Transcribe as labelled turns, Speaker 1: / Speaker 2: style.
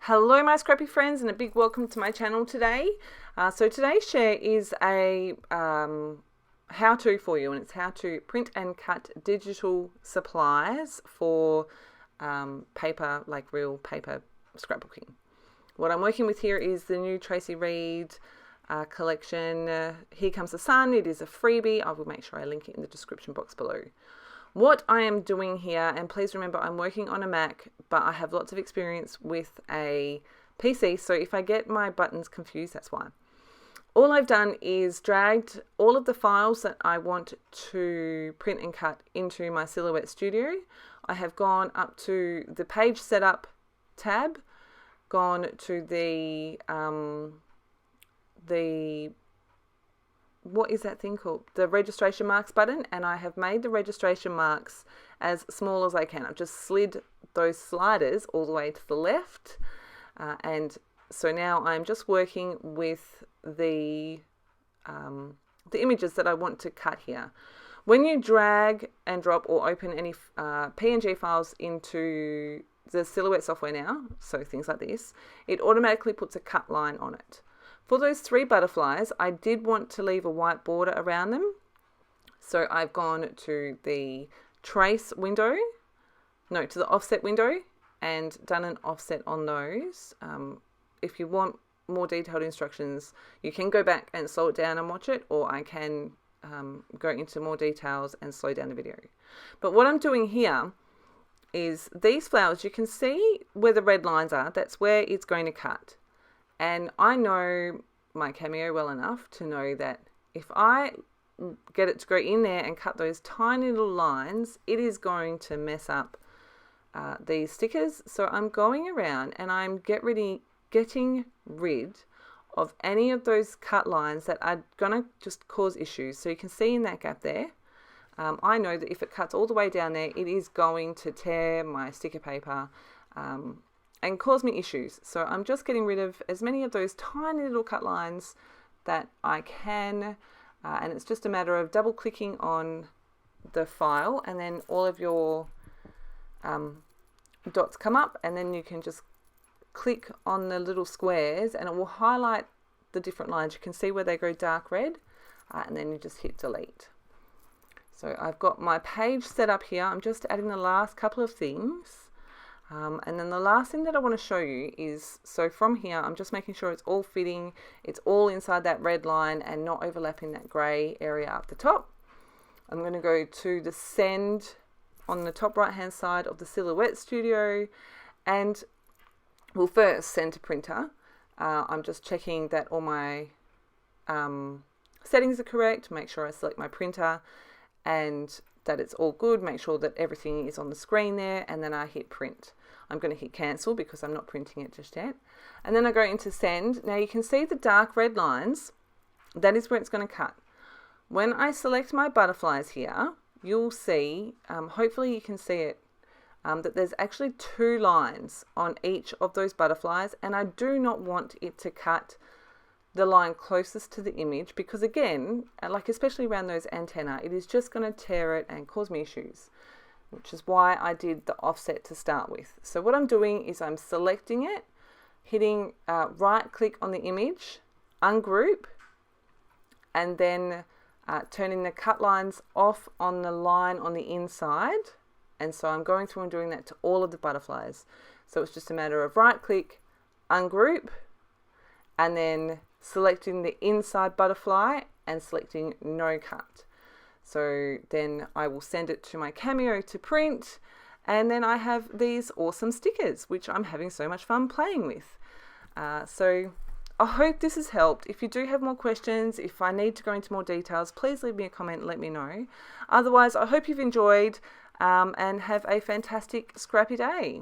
Speaker 1: Hello my scrappy friends, and a big welcome to my channel today. So today's share is a how-to for you, and it's how to print and cut digital supplies for paper, like real paper scrapbooking. What I'm working with here is the new Traci collection, Here Comes the Sun. It is a freebie. I will make sure I link it in the description box below. What I am doing here, and please remember I'm working on a Mac, but I have lots of experience with a PC, so if I get my buttons confused, that's why. All I've done is dragged all of the files that I want to print and cut into my Silhouette Studio. I have gone up to the page setup tab, gone to the what is that thing called? The registration marks button, and I have made the registration marks as small as I can. I've just slid those sliders all the way to the left, and so now I'm just working with the images that I want to cut here. When you drag and drop or open any PNG files into the Silhouette software now, so things like this, it automatically puts a cut line on it. For those three butterflies, I did want to leave a white border around them. So I've gone to the trace window, no, to the offset window, and done an offset on those. If you want more detailed instructions, you can go back and slow it down and watch it, or I can go into more details and slow down the video. But what I'm doing here is these flowers, you can see where the red lines are, that's where it's going to cut. And I know my Cameo well enough to know that if I get it to go in there and cut those tiny little lines, it is going to mess up these stickers. So I'm going around and I'm getting rid of any of those cut lines that are going to just cause issues. So you can see in that gap there, I know that if it cuts all the way down there, it is going to tear my sticker paper and cause me issues. So I'm just getting rid of as many of those tiny little cut lines that I can, and it's just a matter of double clicking on the file, and then all of your dots come up, and then you can just click on the little squares and it will highlight the different lines. You can see where they go dark red, and then you just hit delete. So I've got my page set up here. I'm just adding the last couple of things. And then the last thing that I want to show you is, so from here, I'm just making sure it's all fitting, it's all inside that red line and not overlapping that grey area up the top. I'm going to go to the send on the top right hand side of the Silhouette Studio, and we'll first send to printer. I'm just checking that all my settings are correct, make sure I select my printer and that it's all good, make sure that everything is on the screen there, and then I hit print. I'm going to hit cancel because I'm not printing it just yet. And then I go into send. Now you can see the dark red lines, that is where it's going to cut. When I select my butterflies here, you'll see, hopefully you can see it, that there's actually two lines on each of those butterflies, and I do not want it to cut the line closest to the image, because again, like especially around those antennae, it is just going to tear it and cause me issues, which is why I did the offset to start with. So what I'm doing is I'm selecting it, hitting right click on the image, ungroup, and then turning the cut lines off on the line on the inside. And so I'm going through and doing that to all of the butterflies. So it's just a matter of right click, ungroup, and then selecting the inside butterfly and selecting no cut. So then I will send it to my Cameo to print, and then I have these awesome stickers which I'm having so much fun playing with. So I hope this has helped. If you do have more questions, if I need to go into more details, please leave me a comment and let me know. Otherwise, I hope you've enjoyed, and have a fantastic scrappy day.